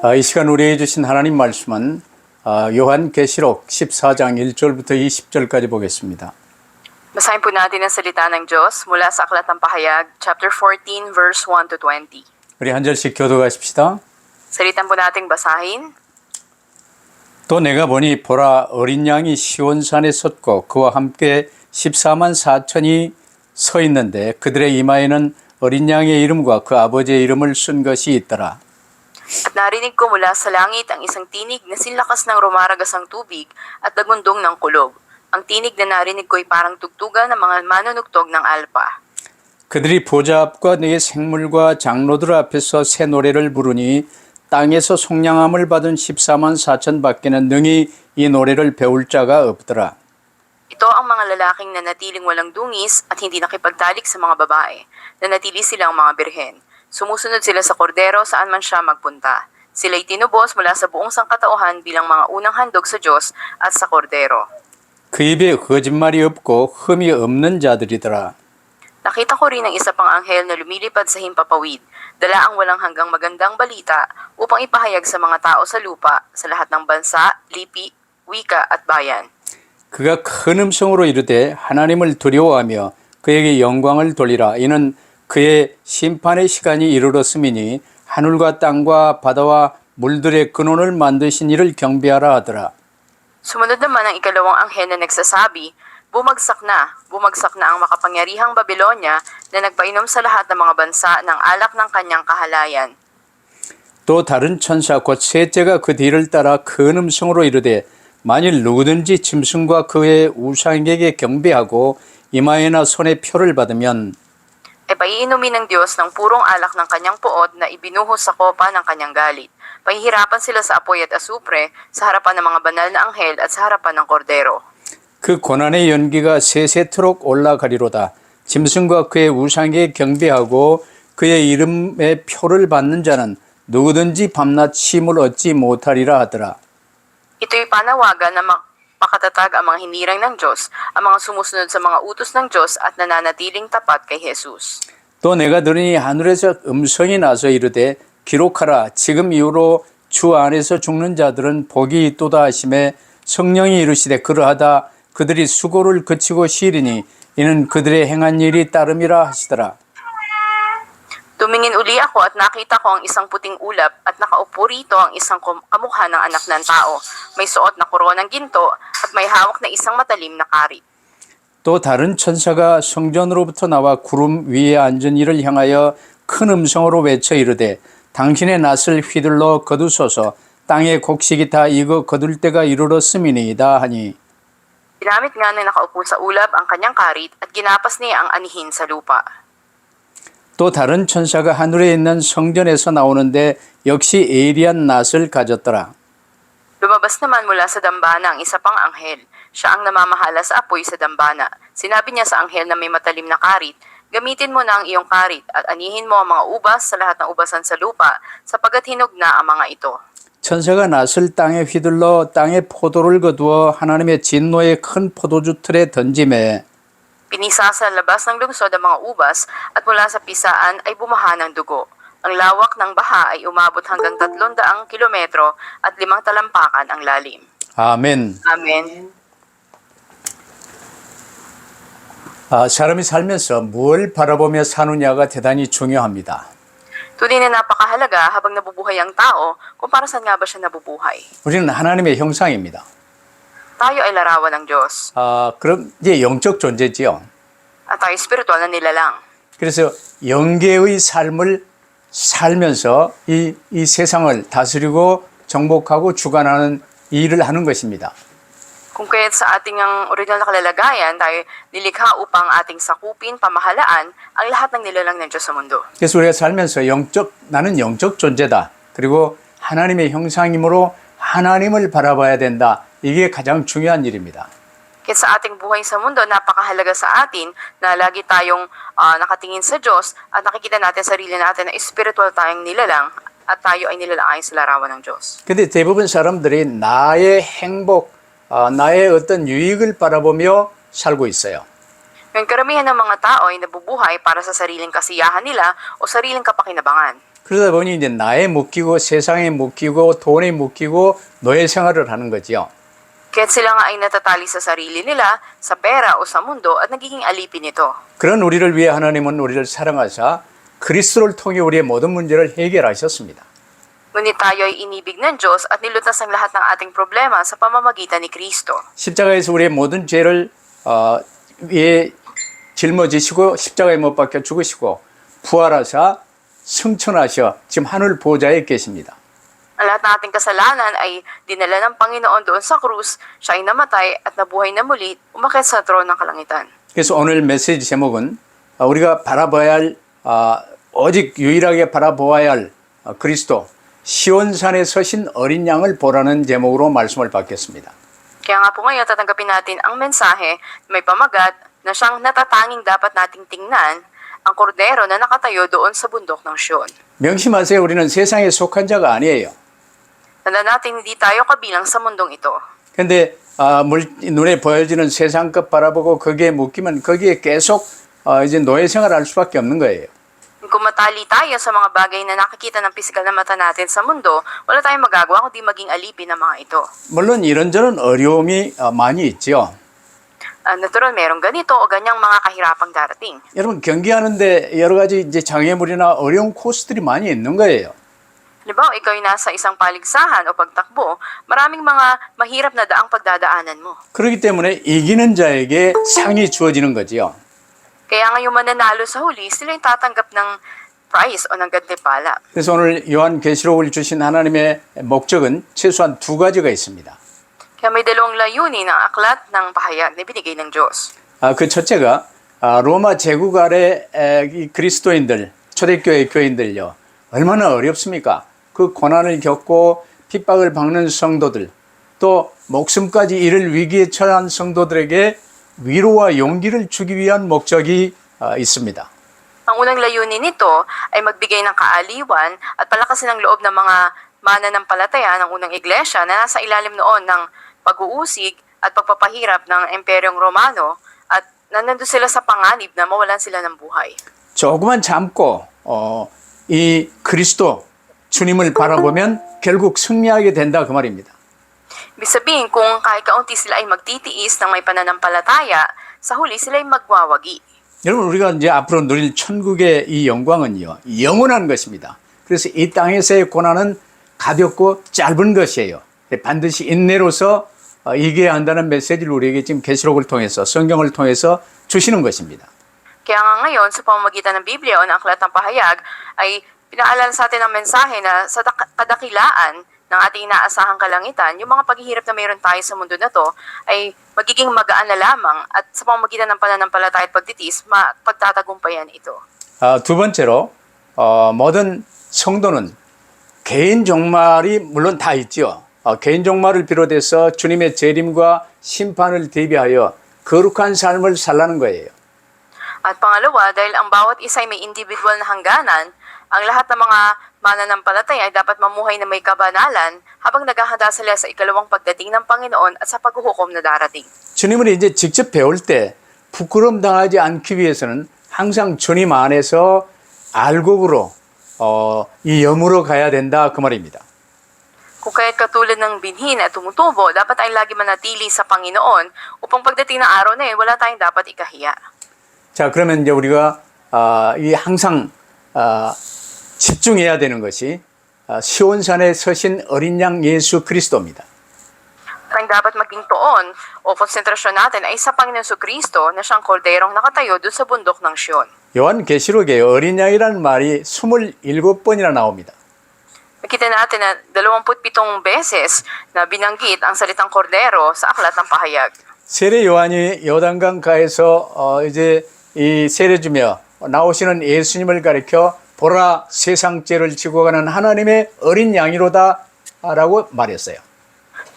이 시간 우리에게 주신 하나님 말씀은 요한계시록 14장 1절부터 20절까지 보겠습니다. Basahin po natin ang salita ng Diyos mula sa Aklat ng Pahayag, chapter 14, verse 1 to 20. 우리 한 절씩 교독하십시다. Salitan po nating basahin. 또 내가 보니 보라 어린 양이 시온산에 섰고 그와 함께 14만 4천이 서 있는데 그들의 이마에는 어린 양의 이름과 그 아버지의 이름을 쓴 것이 있더라. At narinig ko mula sa langit ang isang tinig na sinlakas ng rumaragasang tubig at nagundong ng kulog. Ang tinig na narinig ko ay parang tugtugan ng mga manunugtog ng alpa. 그들이 보좌 앞과 네 생물과 장로들 앞에서 새 노래를 부르니 땅에서 속량함을 받은 14만 4천 밖에는 능히 이 노래를 배울 자가 없더라. Ito ang mga lalaking nanatiling walang dungis at hindi nakipagtalik sa mga babae. Nanatili silang mga birhen. Sumusunod sila sa kordero saan man siya magpunta. Sila'y tinubos mula sa buong sangkatauhan bilang mga unang handog sa Diyos at sa kordero. 그 입에 거짓말이 없고 흠이 없는 자들이더라. Nakita ko rin ang isa pang anghel na lumilipad sa himpapawid, dala ang walang hanggang magandang balita upang ipahayag sa mga tao sa lupa, sa lahat ng bansa, lipi, wika at bayan. 그가 큰 음성으로 이르되 하나님을 두려워하며 그에게 영광을 돌리라. 이는 그의 심판의 시간이 이르렀음이니 하늘과 땅과 바다와 물들의 근원을 만드신 이를 경배하라 하더라. Sumunod naman ang ikalawang anghel na nagsasabi, bumagsak na ang makapangyarihang Babylonia na nagpainom sa lahat ng mga bansa ng alak ng kanyang kahalayan. 또 다른 천사 곧 셋째가 그 뒤를 따라 큰 음성으로 이르되 만일 누구든지 짐승과 그의 우상에게 경배하고 이마에나 손에 표를 받으면 E paiinumin ng Diyos ng purong alak ng kanyang puot na ibinuhos sa kopa ng kanyang galit. Pahihirapan sila sa apoy at asupre sa harapan ng mga banal na anghel at sa harapan ng kordero. 그 고난의 연기가 세세토록 올라가리로다. 짐승과 그의 우상에게 경배하고 그의 이름의 표를 받는 자는 누구든지 밤낮 쉼을 얻지 못하리라 하더라. Ito'y panawagan na makatatag ang mga hinirang ng Diyos, ang mga sumusunod sa mga utos ng Diyos at nananatiling tapat kay Jesus. 또 내가 들으니 하늘에서 음성이 나서 이르되 기록하라. 지금 이후로 주 안에서 죽는 자들은 복이 있도다 하심에 성령이 이르시되 그러하다 그들이 수고를 그치고 쉬리니 이는 그들의 행한 일이 따름이라 하시더라. Tumingin uli ako at nakita ko ang isang puting ulap at nakaupo rito ang isang kamukha ng anak ng tao. May suot na koronang ginto at may hawak na isang matalim na karit. 또 다른 천사가 성전으로부터 나와 구름 위에 앉은 이를 향하여 큰 음성으로 외쳐 이르되 당신의 낫을 휘둘러 거두소서 땅의 곡식이 다 익어 거둘 때가 이르렀음이니이다 하니 Ginamit nga ng nakaupo sa ulap ang kanyang karit at ginapas niya ang anihin sa lupa. 또 다른 천사가 하늘에 있는 성전에서 나오는데 역시 예리한 낫을 가졌더라. Lumabas naman mula sa dambana ang isa pang anghel. Siya ang namamahala sa apoy sa dambana. Sinabi niya sa anghel na may matalim na karit, gamitin mo na ang iyong karit at anihin mo ang mga ubas sa lahat ng ubasan sa lupa sapagat hinog na ang mga ito. 천사가 낫을 땅에 휘둘러 땅에 포도를 거두어 하나님의 진노의 큰 포도주 틀에 던지매 Pinisa sa labas ng lungsod ang mga ubas at mula sa pisaan ay bumaha ng dugo. Ang lawak ng baha ay umabot hanggang 300 kilometro at 5 talampakan ang lalim. 아멘. Amen. 사람이 살면서 뭘 바라보며 사느냐가 대단히 중요합니다. Tunay na napakahalaga habang nabubuhay ang tao kung para saan nga ba siya nabubuhay. 우리는 하나님의 형상입니다. Tayo ay larawan ng Diyos 그럼 이제 영적 존재지요. at tayo spiritual na nilalang. 그래서 영계의 삶을 살면서 이 세상을 다스리고 정복하고 주관하는 일을 하는 것입니다. Kung kaya't sa ating ang original na kalalagayan, tayo nilikha upang ating sakupin, pamahalaan ang lahat ng nilalang ng Diyos sa mundo. 그래서 우리가 살면서 나는 영적 존재다. 그리고 하나님의 형상이므로 하나님을 바라봐야 된다. 이게 가장 중요한 일입니다. Kaya sa ating buhay sa mundo, napakahalaga sa atin na lagi tayong nakatingin sa Diyos at nakikita natin sarili natin na spiritual tayong nilalang at tayo ay nilalang ayon sa larawan ng Diyos. 근데 대부분 사람들이 나의 행복, 나의 어떤 유익을 바라보며 살고 있어요. Ngayon, karamihan ng mga tao ay nabubuhay para sa sariling kasiyahan nila o sariling kapakinabangan. 그러다 보니 이제 나에 묶이고 세상에 묶이고 돈에 묶이고 노예 생활을 하는 거지요. Kaya't sila nga ay natatali sa sarili nila, sa pera o sa mundo at nagiging alipin ito. 그런 우리를 위해 하나님은 우리를 사랑하사 그리스도를 통해 우리의 모든 문제를 해결하셨습니다. Ngunit tayo ay inibig ng Diyos at nilutas ang lahat ng ating problema sa pamamagitan ni Kristo. 십자가에서 우리의 모든 죄를 위에 짊어지시고 십자가에 못 박혀 죽으시고 부활하사 승천하셔 지금 하늘 보좌에 계십니다. Ang lahat ng ating kasalanan ay dinala ng Panginoon doon sa krus, siya ay namatay at nabuhay na muli, umakyat sa trono ng kalangitan. 그래서 오늘 메시지 제목은 우리가 바라봐야 할 오직 유일하게 바라보아야 할 그리스도 시온산에 서신 어린 양을 보라는 제목으로 말씀을 받겠습니다. Kaya nga po ngayon tatanggapin natin ang mensahe na may pamagat na siyang natatanging dapat nating tingnan, ang kordero na nakatayo doon sa bundok ng Siyon. 명심하세요. 우리는 세상에 속한 자가 아니에요. Tandaan natin hindi tayo kabilang sa mundong ito. 근데 눈에 보여지는 세상 것 바라보고 거기에 묶이면 거기에 계속 이제 노예 생활을 할 수밖에 없는 거예요. Kung matali tayo sa mga bagay na nakikita ng pisikal na mata natin sa mundo, wala tayong magagawa kundi maging alipin ng mga ito. 물론 이런저런 어려움이 많이 있죠. Natural, merong ganito o ganyang mga kahirapang darating. 여러분 경기하는데 여러 가지 이제 장애물이나 어려운 코스들이 많이 있는 거예요. Halimbawa, ikaw ay nasa isang paligsahan o pagtakbo, maraming mga mahirap na daang pagdadaanan mo. 그렇기 때문에 이기는 자에게 상이 주어지는 거지요. Kaya ngayon mananalo sa huli, sila yung tatanggap ng prize o ng gantimpala. 그래서 오늘 요한계시록을 주신 하나님의 목적은 최소한 두 가지가 있습니다. Kaya may dalawang layunin ng aklat ng pahayag na binigay ng Diyos. 그 첫째가 로마 제국 아래 이 그리스도인들, 초대교회 교인들요. 얼마나 어렵습니까? 그 고난을 겪고 핍박을 받는 성도들, 또 목숨까지 잃을 위기에 처한 성도들에게 위로와 용기를 주기 위한 목적이 있습니다. Ang unang layunin nito ay magbigay ng kaaliwan at palakasin ang loob ng mga mananampalataya ng unang iglesia na nasa ilalim noon ng pag-uusig at pagpapahirap ng Imperyong Romano at nandun sila sa panganib na mawalan sila ng buhay. 조금만 참고 이 그리스도 주님을 바라보면 결국 승리하게 된다 그 말입니다. Ibig sabihin, kung kahit kaunti sila ay magtitiis ng may pananampalataya, sa huli sila ay magwawagi. 여러분 우리가 이제 앞으로 누릴 천국의 이 영광은요 영원한 것입니다. 그래서 이 땅에서의 고난은 가볍고 짧은 것이에요. 반드시 인내로서 이겨야 한다는 메시지를 우리에게 지금 계시록을 통해서 성경을 통해서 주시는 것입니다. Kaya nga ngayon, sa pamamagitan ng Biblia o ng aklat ng pahayag, ay pinaalala sa atin ang mensahe na sa kadakilaan ng ating inaasahang kalangitan, yung mga paghihirap na mayroon tayo sa mundo na to ay magiging magaan na lamang at sa pamamagitan ng pananampalataya at pagtitiis, pagtatagumpayan ito. 두 번째로 모든 성도는 개인 종말이 물론 다 있죠. 개인 종말을 비롯해서 주님의 재림과 심판을 대비하여 거룩한 삶을 살라는 거예요. At pangalawa, dahil ang bawat isa ay may individual na hangganan, ang lahat ng mga mananampalataya ay dapat mamuhay na may kabanalan habang naghahanda sila sa ikalawang pagdating ng Panginoon at sa paghuhukom na darating. 주님을 이제 직접 배울 때 부끄러움 당하지 않기 위해서는 항상 주님 안에서 알곡으로 이 염으로 가야 된다 그 말입니다. Kung kaya't katulad ng binhin at tumutubo, dapat ay lagi manatili sa Panginoon upang pagdating ng araw na yun, wala tayong dapat ikahiya. 자, 그러면 이제 우리가 이 항상 집중해야 되는 것이 시온산에 서신 어린 양 예수 그리스도입니다. Ang dapat maging tuon o konsentrasyon natin ay sa Panginoon Kristo na siyang kolderong nakatayo doon sa bundok ng Siyon. 요한계시록에 어린 양이라는 말이 27번이나 나옵니다. Nakita natin na 27 beses na binanggit ang salitang kordero sa aklat ng pahayag. 세례 요한이 요단강 가에서 이제 이 세례 주며 나오시는 예수님을 가리켜 보라 세상 죄를 지고 가는 하나님의 어린 양이로다라고 말했어요.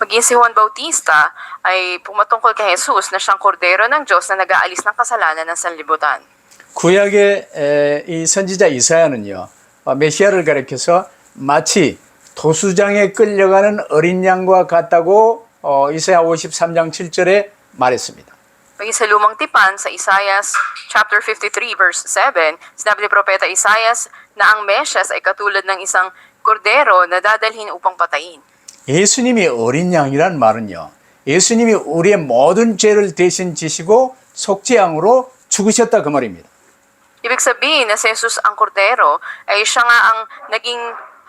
Maging si Juan Bautista ay pumatungkol kay Jesus na siyang kordero ng Diyos na nag-aalis ng kasalanan ng sanlibutan. 구약의 이 선지자 이사야는요 메시아를 가리켜서 마치 도수장에 끌려가는 어린 양과 같다고 이사야 53장 7절에 말했습니다. Maging sa lumang tipan sa Isaiah chapter 53 verse 7, sinabi ni Propeta Isaias na ang Mesyas ay katulad ng isang kordero na dadalhin upang patayin. 예수님이 어린 양이란 말은요. 예수님이 우리의 모든 죄를 대신 지시고 속죄양으로 죽으셨다 그 말입니다. Ibig sabihin na si Jesus ang kordero ay siya nga ang naging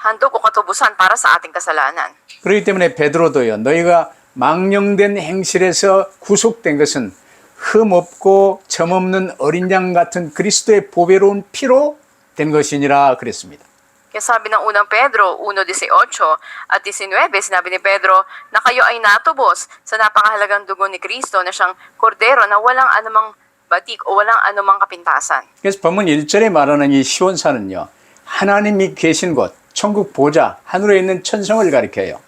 handog o katubusan para sa ating kasalanan. 그렇기 때문에 베드로도요. 너희가 망령된 행실에서 구속된 것은 흠없고 점없는 어린 양 같은 그리스도의 보배로운 피로 된 것이니라 그랬습니다. Kaya sabi ng unang Pedro 1:18 at 19, sinabi ni Pedro na kayo ay natubos sa napakahalagang dugo ni Kristo na siyang kordero na walang anumang batik o walang anumang kapintasan. 그래서 본문 1절에 말하는 이 시온산은요. 하나님이 계신 곳, 천국 보좌, 하늘에 있는 천성을 가리켜요.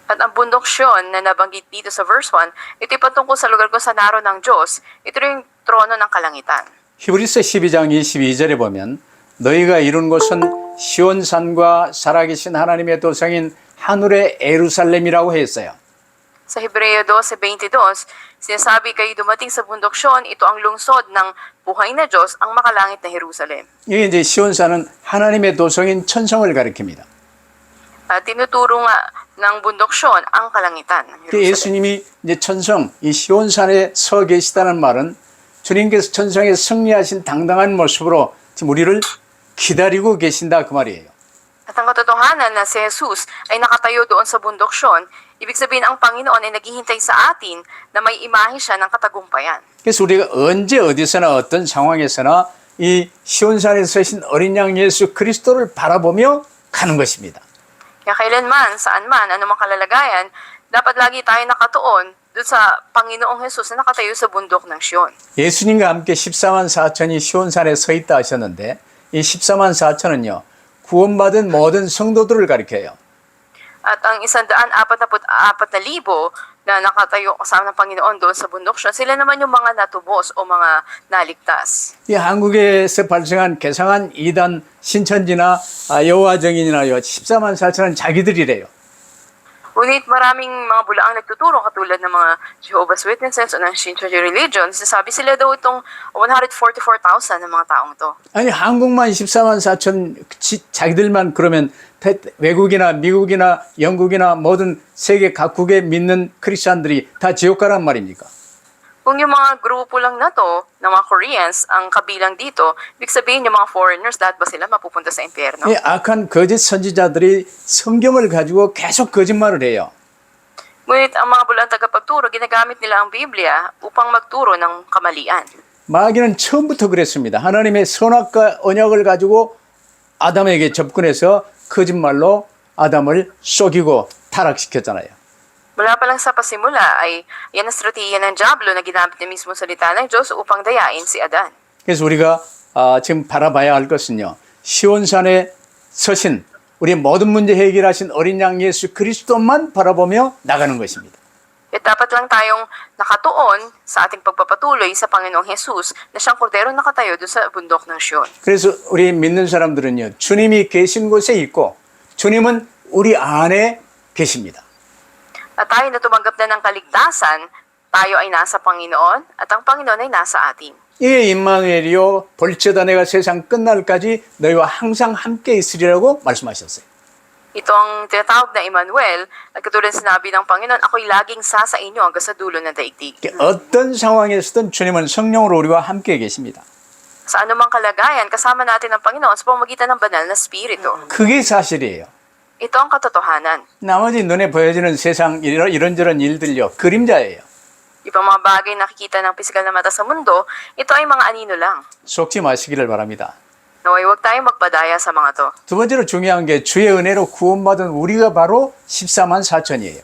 At ang bundok Siyon na nabanggit dito sa verse 1, ito'y patungkol sa lugar kung saan naroon ng Diyos. Ito rin yung trono ng kalangitan. 히브리서 12장 22절에 보면 너희가 이룬 곳은 시온산과 살아계신 하나님의 도성인 하늘의 에루살렘이라고 했어요. Sa Hebreo 12:22, sinasabi kayo dumating sa bundok Siyon, ito ang lungsod ng buhay na Diyos, ang makalangit na Jerusalem. 이게 이제 시온산은 하나님의 도성인 천성을 가리킵니다. At tinuturo nga ng bundok Siyon ang kalangitan ng Jerusalem. 예수님이 이제 천성, 이 시온산에 서 계시다는 말은 주님께서 천성에 승리하신 당당한 모습으로 지금 우리를 기다리고 계신다 그 말이에요. At ang katotohanan na si Jesus ay nakatayo doon sa bundok Siyon, ibig sabihin ang Panginoon ay naghihintay sa atin na may imahe siya ng katagumpayan. 그래서 우리가 언제 어디서나 어떤 상황에서나 이 시온산에 서신 어린 양 예수 그리스도를 바라보며 가는 것입니다. Kaya kailanman, saan man, anumang kalalagayan, dapat lagi tayo nakatuon doon sa Panginoong Jesus na nakatayo sa bundok ng Siyon. 예수님과 함께 14만 4천이 시온산에 서 있다 하셨는데 이 14만 4천은요. 구원받은 모든 성도들을 가리켜요. At ang 144,000 na nakatayo kasama ng Panginoon doon sa bundok Siyon, sila naman yung mga natubos o mga naligtas. 이 한국에서 발생한 개성한 이단 신천지나 여호와 정인이나요. 14만 4천은 자기들이래요. Ngunit maraming mga bulaang nagtuturo katulad ng mga Jehovah's Witnesses o ng Shintoji religion, sasabi sila daw itong 144,000 ng mga taong to. 아니 한국만 14만 4천 자기들만 그러면 외국이나 미국이나 영국이나 모든 세계 각국에 믿는 크리스천들이 다 지옥 가란 말입니까? Kung yung mga grupo lang na to, ng mga Koreans, ang kabilang dito, ibig sabihin yung mga foreigners, lahat ba sila mapupunta sa impyerno? 이 악한 거짓 선지자들이 성경을 가지고 계속 거짓말을 해요. Ngunit ang mga bulaang tagapagturo, ginagamit nila ang Biblia upang magturo ng kamalian. 마귀는 처음부터 그랬습니다. 하나님의 선악과 언약을 가지고 아담에게 접근해서 거짓말로 아담을 속이고 타락시켰잖아요. Mula pa lang sa pasimula ay yan ang strategiya ng Diablo na ginamit niya mismo salita ng Diyos upang dayain si Adan. 그래서 우리가 지금 바라봐야 할 것은요. 시온산에 서신 우리의 모든 문제 해결하신 어린 양 예수 그리스도만 바라보며 나가는 것입니다. At dapat lang tayong nakatuon sa ating pagpapatuloy sa Panginoong Jesus na siyang kordero nakatayo doon sa bundok ng Siyon. 그래서 우리 믿는 사람들은요. 주님이 계신 곳에 있고 주님은 우리 안에 계십니다. At tayo na tumanggap na ng kaligtasan, tayo ay nasa Panginoon at ang Panginoon ay nasa atin. 이 임마누엘이요 볼지어다 내가 세상 끝날까지 너희와 항상 함께 있으리라고 말씀하셨어요. Ito ang tinatawag na Emmanuel at katulad sinabi ng Panginoon, ako'y laging sa inyo hanggang sa dulo ng daigdig. 어떤 상황에서든 주님은 성령으로 우리와 함께 계십니다. Sa anumang kalagayan, kasama natin ang Panginoon sa pamamagitan ng banal na Espiritu. 그게 사실이에요. Ito ang katotohanan. 나머지 눈에 보여지는 세상 이런저런 일들요 그림자예요. Ibang mga bagay nakikita ng pisikal na mata sa mundo, ito ay mga anino lang. 속지 마시기를 바랍니다. Naway huwag tayong magpadaya sa mga to. 두 번째로 중요한 게 주의 은혜로 구원받은 우리가 바로 14만 4천이에요.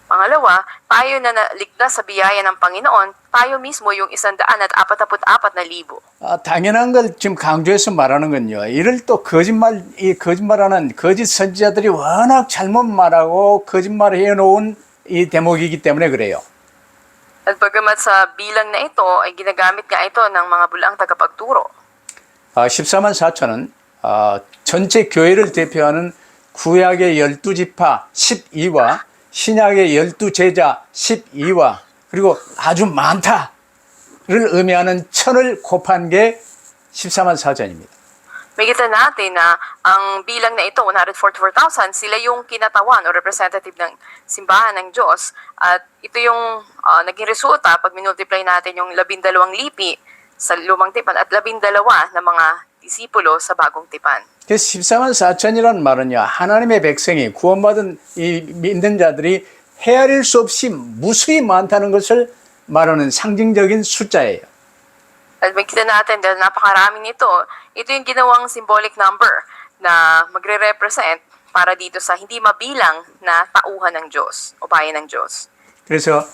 Pangalawa, tayo na naligtas sa biyaya ng Panginoon, tayo mismo yung 144,000. 당연한 걸 지금 강조해서 말하는 건요. 이를 또 거짓말하는 거짓 선지자들이 워낙 잘못 말하고 거짓말을 해놓은 이 대목이기 때문에 그래요. At bagamat sa bilang na ito, ay ginagamit nga ito ng mga bulaang tagapagturo. 14만 4천은 전체 교회를 대표하는 구약의 12지파 12와 신약의 12제자 12와 그리고 아주 많다를 의미하는 천을 곱한 게 14만 4천입니다. Makita natin na ang bilang na ito, 144,000, sila yung kinatawan o representative ng simbahan ng Diyos. At ito yung naging resulta pag minultiply natin yung 12 lipi sa lumang tipan at 12 na mga disipulo sa bagong tipan. 그래서 14만 4천이라는 말은요, 하나님의 백성이 구원받은 이 믿는 자들이 헤아릴 수 없이 무수히 많다는 것을 말하는 상징적인 숫자예요. At makita natin dahil napakarami nito, ito yung ginawang symbolic number na magre-represent para dito sa hindi mabilang na tauhan ng Diyos o bayan ng Diyos. 그래서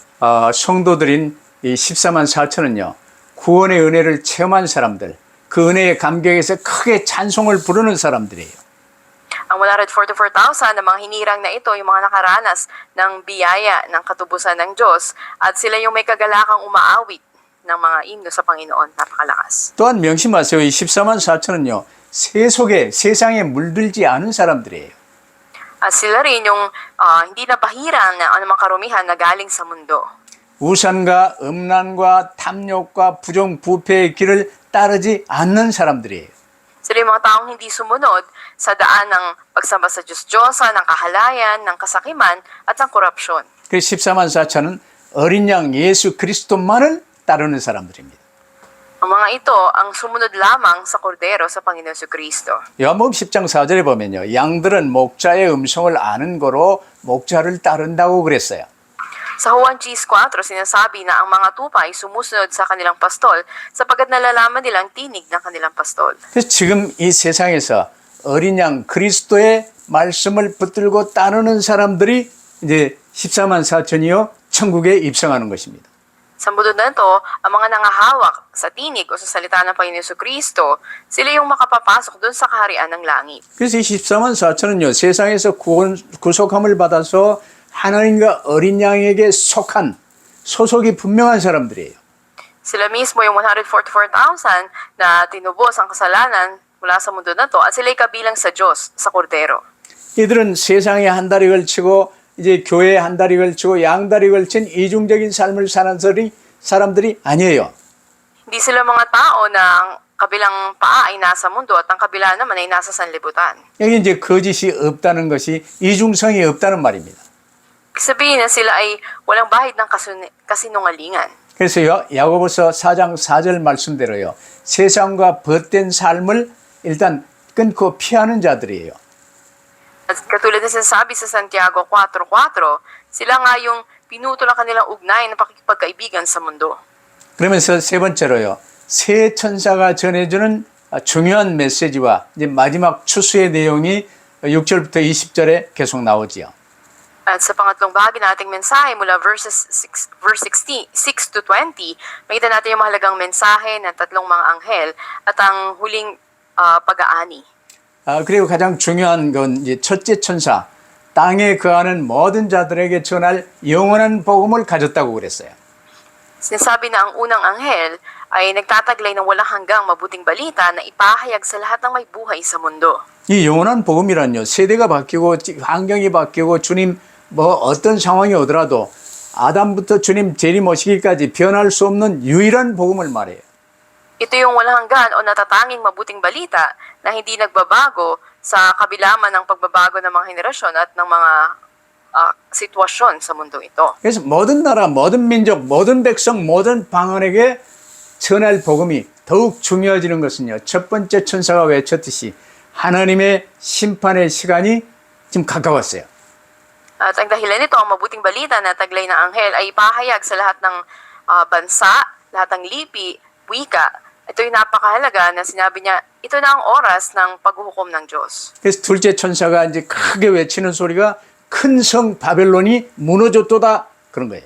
성도들인 이 14만 4천은요, 구원의 은혜를 체험한 사람들, 그 은혜의 감격에서 크게 찬송을 부르는 사람들이에요. Ang 144,000 na mga hinirang na ito, yung mga nakaranas ng biyaya ng katubusan ng Diyos at sila yung may kagalakang umaawit ng mga himno sa Panginoon, napakalakas. 또한 명심하세요. 이 14만 4천은요, 세상에 물들지 않은 사람들이에요. At sila rin yung hindi napahirang na anumang karumihan na galing sa mundo. 우상과 음란과 탐욕과 부정부패의 길을 따르지 않는 사람들이에요. Sila yung mga taong hindi sumunod sa daan ng pagsamba sa Diyos-Diyosa, ng kahalayan, ng kasakiman, at ng korupsyon. 그 14만 4천은 어린 양 예수 그리스도만을 따르는 사람들입니다. Ang mga ito ang sumunod lamang sa kordero sa Panginoon Jesucristo. 요한복음 10장 4절에 보면요. 양들은 목자의 음성을 아는 거로 목자를 따른다고 그랬어요. Sa Juan 10:4, sinasabi na ang mga tupa ay sumusunod sa kanilang pastol sapagkat nalalaman nilang tinig ng kanilang pastol. 그래서 지금 이 세상에서 어린 양 그리스도의 말씀을 붙들고 따르는 사람들이 이제 14만 4천이요 천국에 입성하는 것입니다. Sa mundo na ito, ang mga nangahawak sa tinig o sa salita ng Panginoon Jesucristo, sila yung makapapasok doon sa kaharian ng langit. 그래서 이 14만 4천은요 세상에서 구속함을 받아서 하나님과 어린 양에게 속한 소속이 분명한 사람들이에요. Sila mismo yung 144,000 na tinubos ang kasalanan mula sa mundo na ito at sila'y kabilang sa Diyos, sa kordero. 이들은 세상에 한 다리 걸치고 이제 교회에 한 다리 걸치고 양다리 걸친 이중적인 삶을 사는 사람들이 아니에요. Hindi sila mga tao na ang kabilang paa ay nasa mundo at ang kabila naman ay nasa sanlibutan. 여기 이제 거짓이 없다는 것이 이중성이 없다는 말입니다. Sabihin na sila ay walang bahid ng kasinungalingan. 그래서 야고보서 4장 4절 말씀대로요. 세상과 벗된 삶을 일단 끊고 피하는 자들이에요. At katulad na sinasabi sa Santiago 4:4, sila nga yung pinutol ang kanilang ugnayan ng pakikipagkaibigan sa mundo. 그러면서 세 번째로요. 새 천사가 전해주는 중요한 메시지와 이제 마지막 추수의 내용이 6절부터 20절에 계속 나오지요. At sa pangatlong bahagi nating mensahe mula verse 6 to 20, makita natin yung mahalagang mensahe ng tatlong mga anghel at ang huling pag-aani. 그리고 가장 중요한 건 이제 첫째 천사, 땅에 거하는 모든 자들에게 전할 영원한 복음을 가졌다고 그랬어요. Sinasabi na ang unang anghel ay nagtataglay ng walang hanggang mabuting balita na ipahayag sa lahat ng may buhay sa mundo. 이 영원한 복음이란요. 세대가 바뀌고 환경이 바뀌고 주님 뭐 어떤 상황이 오더라도 아담부터 주님 재림 오시기까지 변할 수 없는 유일한 복음을 말해요. Ito yung walang hanggan o natatanging mabuting balita na hindi nagbabago sa kabila man ng pagbabago ng mga henerasyon at ng mga sitwasyon sa mundo ito. 그래서 모든 나라, 모든 민족, 모든 백성, 모든 방언에게 전할 복음이 더욱 중요해지는 것은요. 첫 번째 천사가 외쳤듯이 하나님의 심판의 시간이 지금 가까웠어요. At ang dahilan nito, ang mabuting balita na taglay ng anghel ay ipahayag sa lahat ng bansa, lahat ng lipi, wika. Ito yung napakahalaga na sinabi niya, ito na ang oras ng paghuhukom ng Diyos. 그래서 둘째 천사가 이제 크게 외치는 소리가 큰 성 바벨론이 무너졌도다 그런 거예요.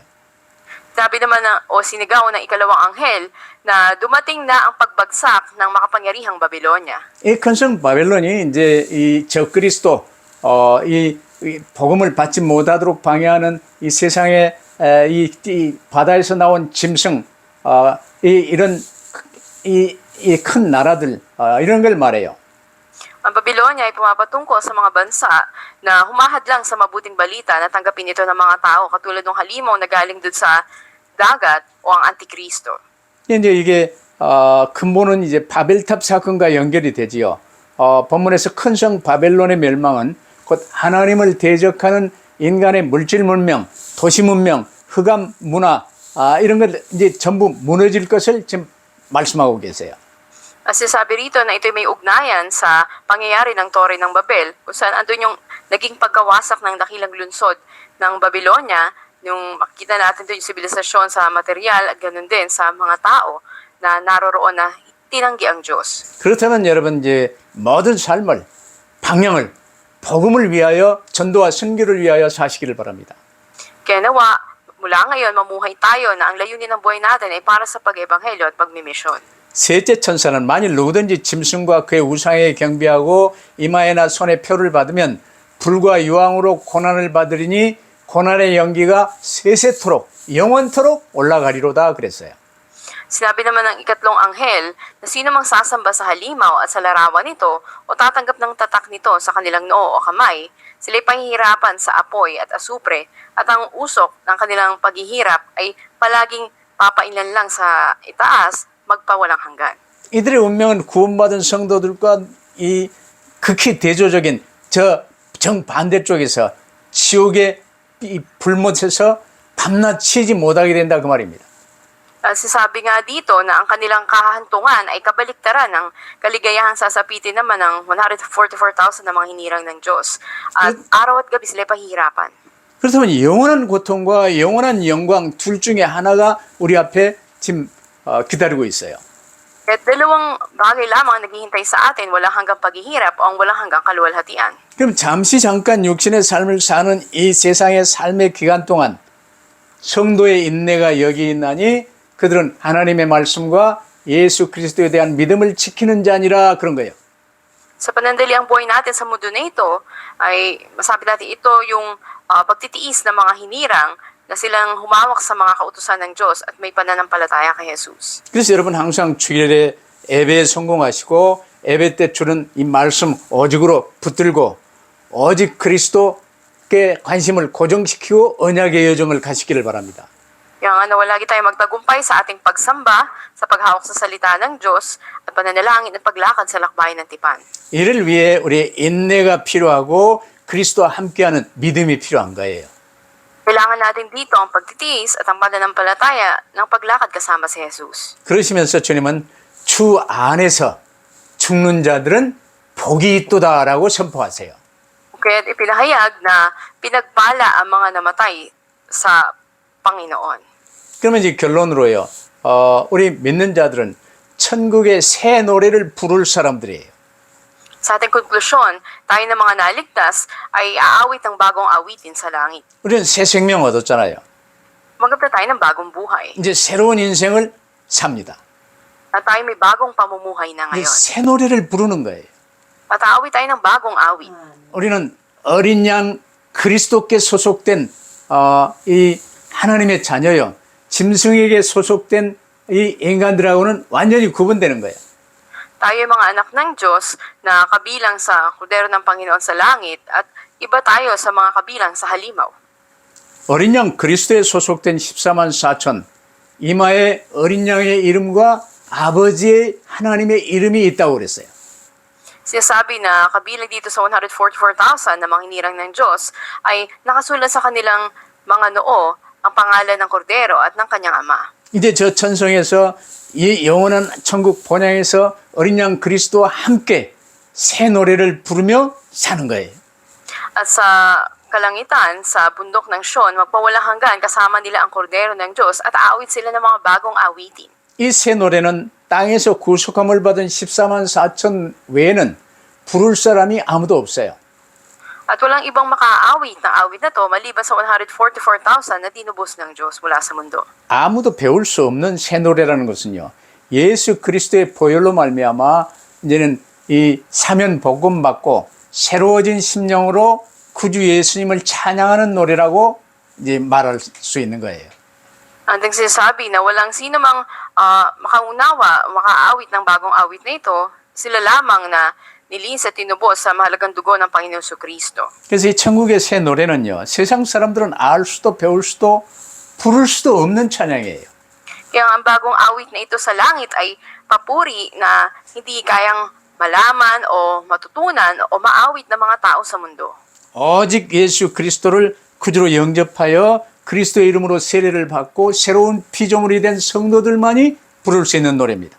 Sabi naman sinigaw ng ikalawang anghel na dumating na ang pagbagsak ng makapangyarihang Babylonia. 이 큰 성 바벨론이 이제 이 적그리스도 이 복음을 받지 못하도록 방해하는 이 세상에 이 바다에서 나온 짐승 이런 이 큰 나라들 이런 걸 말해요. Ang Babylonia ay pumapatungkol sa mga bansa na humahadlang sa mabuting balita na tanggapin ito ng mga tao katulad ng halimaw na galing dun sa dagat o ang Antikristo. 이제 이게 근본은 이제 바벨탑 사건과 연결이 되지요. 본문에서 큰 성 바벨론의 멸망은 곧 하나님을 대적하는 인간의 물질 문명, 도시 문명, 흑암 문화 이런 것 이제 전부 무너질 것을 지금 말씀하고 계세요. Sinasabi rito na ito'y may ugnayan sa pangyayari ng Tore ng Babel, kung saan andun yung naging pagkawasak ng dakilang lunsod ng Babylonia, yung makikita natin doon yung sibilisasyon sa material at ganun din sa mga tao na naroroon na tinanggi ang Diyos. 그렇다면 여러분 이제 모든 삶을 방향을 복음을 위하여 전도와 선교를 위하여 사시기를 바랍니다. Kaya nawa, mula ngayon mamuhay tayo na ang layunin ng buhay natin ay para sa pag-ebanghelyo at pagmimisyon. 셋째 천사는 만일 누구든지 짐승과 그의 우상에 경배하고 이마에나 손에 표를 받으면 불과 유황으로 고난을 받으리니 고난의 연기가 세세토록 영원토록 올라가리로다 그랬어요. Sinabi naman ng ikatlong anghel na sino mang sasamba sa halimaw at sa larawan nito o tatanggap ng tatak nito sa kanilang noo o kamay, sila'y pahihirapan sa apoy at asupre at ang usok ng kanilang paghihirap ay palaging papainlan lang sa itaas magpawalang hanggan. 이들의 운명은 구원받은 성도들과 이 극히 대조적인 저 정반대쪽에서 지옥의 이 불못에서 밤낮 쉬지 못하게 된다 그 말입니다. Sasabi nga dito na ang kanilang kahantungan ay kabaliktaran ng kaligayahang sasapitin naman ng 144,000 na mga hinirang ng Diyos. At araw at gabi sila pahihirapan. 그렇다면 영원한 고통과 영원한 영광 둘 중에 하나가 우리 앞에 지금 기다리고 있어요. At dalawang bagay lamang naghihintay sa atin, walang hanggang paghihirap o ang walang hanggang kaluwalhatian. 그럼 잠시 잠깐 육신의 삶을 사는 이 세상의 삶의 기간 동안 성도의 인내가 여기 있나니 그들은 하나님의 말씀과 예수 그리스도에 대한 믿음을 지키는 자니라 그런 거예요. Sa panandaliang buhay natin sa mundo na ito, ay masabi natin ito yung pagtitiis ng mga hinirang na silang humawak sa mga kautusan ng Diyos at may pananampalataya kay Jesus. 그래서 여러분 항상 주일에 예배에 성공하시고 예배 때 주는 이 말씀 오직으로 붙들고 오직 그리스도께 관심을 고정시키고 언약의 여정을 가시기를 바랍니다. Kaya nga nawala lagi tayo magtagumpay sa ating pagsamba, sa paghawak sa salita ng Diyos, at pananalangin at paglakad sa lakbayin ng tipan. 이를 위해 우리의 인내가 필요하고 그리스도와 함께하는 믿음이 필요한 거예요. Kailangan natin dito ang pagtitiis at ang pananampalataya ng paglakad kasama si Jesus. 그러시면서 주님은 주 안에서 죽는 자들은 복이 있도다라고 선포하세요. Kaya't ipinahayag na pinagpala ang mga namatay sa Panginoon. 그러면 이제 결론으로요. 우리 믿는 자들은 천국의 새 노래를 부를 사람들이에요. Sa ating konklusyon, tayo ng mga naligtas ay aawit ng bagong awitin sa langit. 우리는 새 생명 얻었잖아요. Tumanggap na tayo ng bagong buhay. 이제 새로운 인생을 삽니다. At tayo may bagong pamumuhay na 이제 ngayon. 새 노래를 부르는 거예요. At aawit tayo ng bagong awit. 우리는 어린 양 그리스도께 소속된 이 하나님의 자녀요. 짐승에게 소속된 이 인간들하고는 완전히 구분되는 거예요. Tayo ay mga anak ng Diyos na kabilang sa kordero ng Panginoon sa langit at iba tayo sa mga kabilang sa halimaw. 어린 양 그리스도에 소속된 14만 4천 이마에 어린 양의 이름과 아버지의 하나님의 이름이 있다고 그랬어요. Sinasabi na kabilang dito sa 144,000 na mga hinirang ng Diyos ay nakasulat sa kanilang mga noo ang pangalan ng kordero at ng kanyang ama. 이제 저 천성에서 이 영원한 천국 본향에서 어린 양 그리스도와 함께 새 노래를 부르며 사는 거예요. At sa kalangitan, sa bundok ng Sion, magpawalang hanggan kasama nila ang kordero ng Diyos at aawit sila ng mga bagong awitin. 이 새 노래는 땅에서 구속함을 받은 14만 4천 외에는 부를 사람이 아무도 없어요. At walang ibang makaawit ng awit na to maliban sa 144,000 na tinubos ng Diyos mula sa mundo. 아무도 배울 수 없는 새 노래라는 것은요. 예수 그리스도의 보혈로 말미암아 이제는 이 사면 복음 받고 새로워진 심령으로 구주 예수님을 찬양하는 노래라고 이제 말할 수 있는 거예요. Ang sinasabi na walang sino mang makaunawa, makaawit ng bagong awit na ito, sila lamang na nilinis at tinubos sa mahalagang dugo ng Panginoon Jesucristo. 그래서 이 천국의 새 노래는요. 세상 사람들은 알 수도 배울 수도 부를 수도 없는 찬양이에요. Kaya ang bagong awit na ito sa langit ay papuri na hindi kayang malaman o matutunan o maawit ng mga tao sa mundo. 오직 예수 그리스도를 구주로 영접하여 그리스도의 이름으로 세례를 받고 새로운 피조물이 된 성도들만이 부를 수 있는 노래입니다.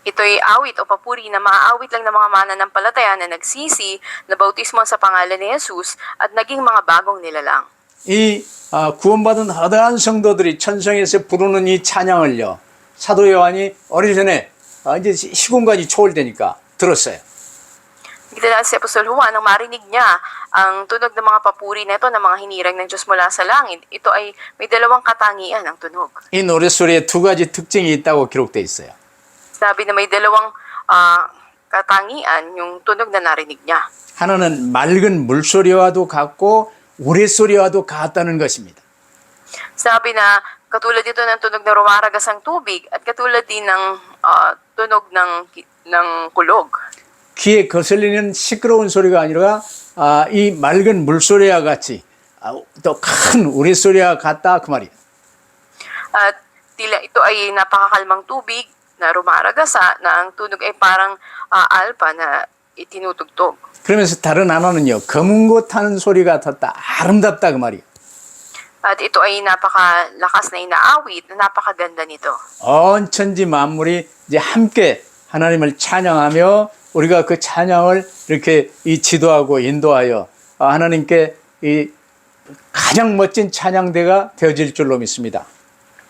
Ito'y awit o papuri na maaawit lang ng mga mananampalataya na nagsisi, na bautismo sa pangalan ni Jesus at naging mga bagong nilalang. 이 구원받은 허다한 성도들이 천성에서 부르는 이 찬양을요, 사도 요한이 어릴 전에 이제 시공간이 초월되니까 들었어요. Kita na si Apostol Juan, nang marinig niya ang tunog ng mga papuri nito ng mga hinirang ng Diyos mula sa langit, ito ay may dalawang katangian ang tunog. 이 노랫소리에 두 가지 특징이 있다고 기록되어 있어요. Sabi na may dalawang katangian yung tunog na narinig niya. 하나는 맑은 물소리와도 같고 우레소리와도 같다는 것입니다. Sabi na katulad ito ng tunog na rumaragas ang tubig at katulad din ng tunog ng kulog. 귀에 거슬리는 시끄러운 소리가 아니라 이 맑은 물소리와 같이 또 큰 우레소리와 같다 그 말이에요. At tila ito ay napakakalmang tubig na rumaragasa na ang tunog ay parang alpa na itinutugtog. 그러면서 다른 하나는요, 검은 고 타는 소리 같았다, 아름답다 그 말이에요. At ito ay napakalakas na inaawit na napakaganda nito. 온 천지 만물이 이제 함께 하나님을 찬양하며 우리가 그 찬양을 이렇게 지도하고 인도하여 하나님께 이 가장 멋진 찬양대가 되어질 줄로 믿습니다.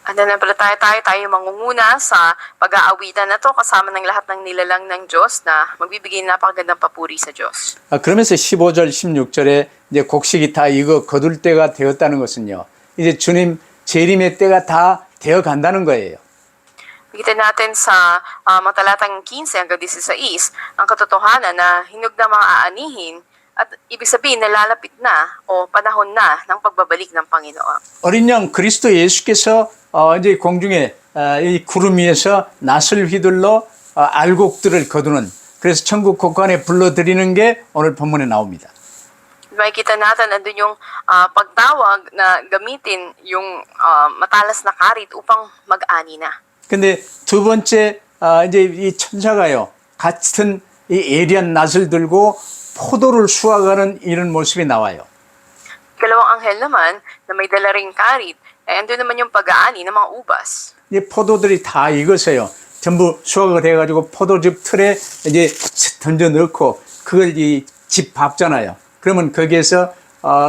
At nananampalataya tayo mangunguna sa pag-aawitan na to kasama ng lahat ng nilalang ng Diyos na magbibigay ng napakagandang papuri sa Diyos. 그러면서 15절, 16절에 이제 곡식이 다 이거 거둘 때가 되었다는 것은요, 이제 주님 재림의 때가 다 되어 간다는 거예요. Kita natin sa mga talatang 15 hanggang 16 ang katotohanan na hinog na mga aanihin at ibig sabihin nalalapit na o panahon na ng pagbabalik ng Panginoon. 어린 양 그리스도 예수께서 이제 공중에 이 구름 위에서 낫을 휘둘러 알곡들을 거두는, 그래서 천국 곳간에 불러들이는 게 오늘 본문에 나옵니다. Makikita natin andun yung pagtawag na gamitin yung matalas na karit upang mag-ani na. 근데 두 번째 이제 이 천사가요, 같은 이 예리한 낫을 들고 포도를 수확하는 이런 모습이 나와요. Ikalawang anghel naman na may dala ring karit, ay andun naman yung pag-aani ng mga ubas. 이 포도들이 다 익었어요. 전부 수확을 해가지고 포도즙 틀에 이제 던져 넣고 그걸 이 집 밟잖아요. 그러면 거기에서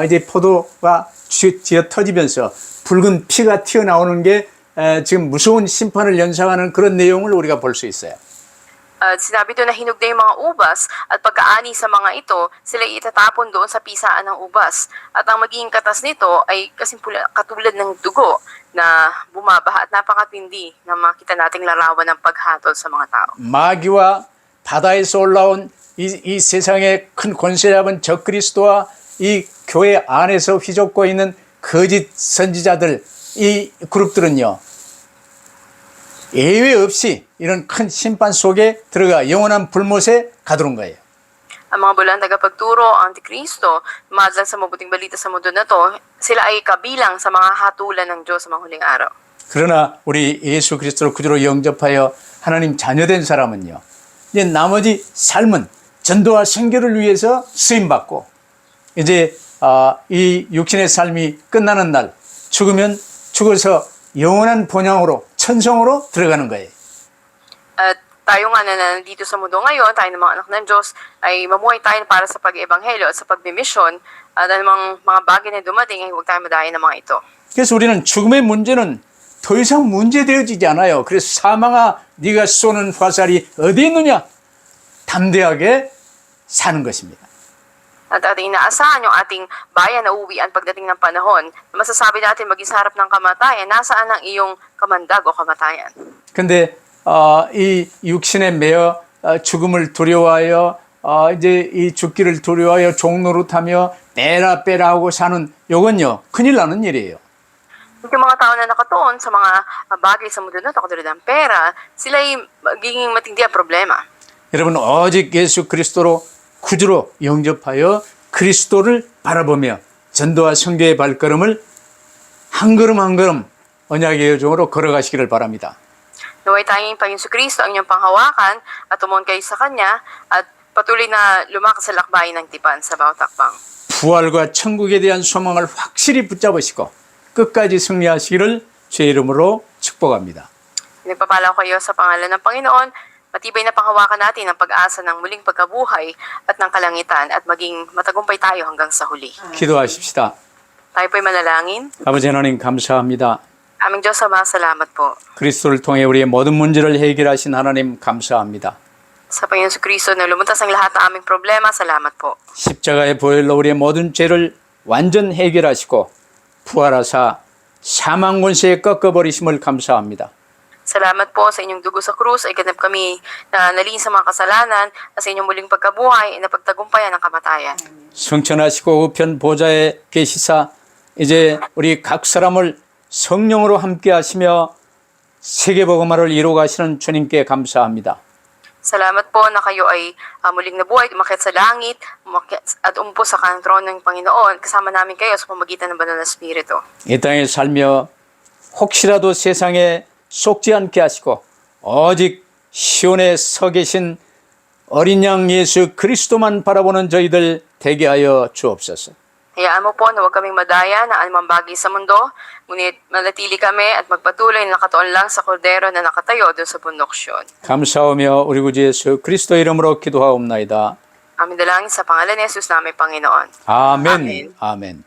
이제 포도가 쥐어 터지면서 붉은 피가 튀어나오는 게 지금 무서운 심판을 연상하는 그런 내용을 우리가 볼 수 있어요. Sinabi doon na hinog na yung mga ubas at pag-aani sa mga ito, sila itatapon doon sa pisaan ng ubas. At ang magiging katas nito ay katulad ng dugo na bumabaha at napakatindi na makita nating larawan ng paghatol sa mga tao. 마귀와 바다에서 올라온 이 세상의 큰 권세 잡은 적그리스도와 이 교회 안에서 휘젓고 있는 거짓 선지자들, 이 그룹들은요, 예외 없이 이런 큰 심판 속에 들어가 영원한 불못에 가두는 거예요. Ang mga bulang tagapagturo, Antikristo, madlang sa mabuting balita sa mundo na to, sila ay kabilang sa mga hatulan ng Diyos sa mga huling araw. 그러나 우리 예수 그리스도를 구주로 영접하여 하나님 자녀된 사람은요, 이제 나머지 삶은 전도와 선교를 위해서 쓰임받고, 이제 이 육신의 삶이 끝나는 날 죽으면 죽어서 영원한 본향으로 천성으로 들어가는 거예요. At tayo nga na nandito sa mundo ngayon, tayo ng mga anak ng Diyos, ay mamuhay tayo para sa pag-ebanghelyo at sa pagmimisyon at anumang mga bagay na dumating ay huwag tayo madahin ng mga ito. 그래서 우리는 죽음의 문제는 더 이상 문제되어지지 않아요. 그래서 사망아 네가 쏘는 화살이 어디 있느냐? 담대하게 사는 것입니다. At ating inaasahan yung ating bayan na uwian pagdating ng panahon, na masasabi natin maging sa harap ng kamatayan, nasaan ang iyong kamandag o kamatayan. 근데 이 육신에 매여 죽음을 두려워하여 이제 이 죽기를 두려워하여 종노릇하며 빼라 빼라 하고 사는 요건요, 큰일 나는 일이에요. Yung mga tao na nakatuon sa mga bagay sa mundo na ito, katulad ng pera, sila ay magiging matindi ang problema. 여러분, 오직 예수 그리스도로 구주로 영접하여 그리스도를 바라보며 전도와 선교의 발걸음을 한 걸음 한 걸음 언약의 여정으로 걸어가시기를 바랍니다. Naway tanging Panginoon Kristo ang inyong panghawakan at tumungon kayo sa Kanya at patuloy na lumakas sa lakbayin ng tipan sa bawat takbang. 부활과 천국에 대한 소망을 확실히 붙잡으시고 끝까지 승리하시기를 주의 이름으로 축복합니다. Nagpapala ko kayo sa pangalan ng Panginoon, matibay na panghawakan natin ang pag-asa ng muling pagkabuhay at ng kalangitan at maging matagumpay tayo hanggang sa huli. 기도하십시다. Tayo po'y manalangin. 아버지 하나님 감사합니다. Aming Diyos Ama, salamat po. 그리스도를 통해 우리의 모든 문제를 해결하신 하나님 감사합니다. Sa Panginoon Kristo na lumuntas ang lahat ng aming problema, salamat po. 십자가의 보혈로 우리의 모든 죄를 완전 해결하시고 부활하사 사망 권세에 꺾어버리심을 감사합니다. Salamat po sa inyong dugo sa krus ay ganap kami na nalihin sa mga kasalanan at sa inyong muling pagkabuhay ay napagtagumpayan ang kamatayan. 성천하시고 우편 보좌에 계시사 이제 우리 각 사람을 성령으로 함께 하시며 세계복음화를 이루어 가시는 주님께 감사합니다. Salamat po na kayo ay muling nabuhay, umakyat sa langit, at umupo sa kanang trono ng Panginoon. Kasama namin kayo sa pamagitan ng Banal na Espiritu. 이 땅에 살며 혹시라도 세상에 속지 않게 하시고 오직 시온에 서 계신 어린 양 예수 그리스도만 바라보는 저희들 되게 하여 주옵소서. Hayaan mo po na huwag kaming madaya na anumang bagay sa mundo, ngunit manatili kami at magpatuloy na nakatuon lang sa kordero na nakatayo doon sa bundok Siyon. 감사하며 우리 구주 예수 그리스도 이름으로 기도하옵나이다. Amin dalangin sa pangalan ni Jesus namin Panginoon. 아멘. 아멘. 아멘.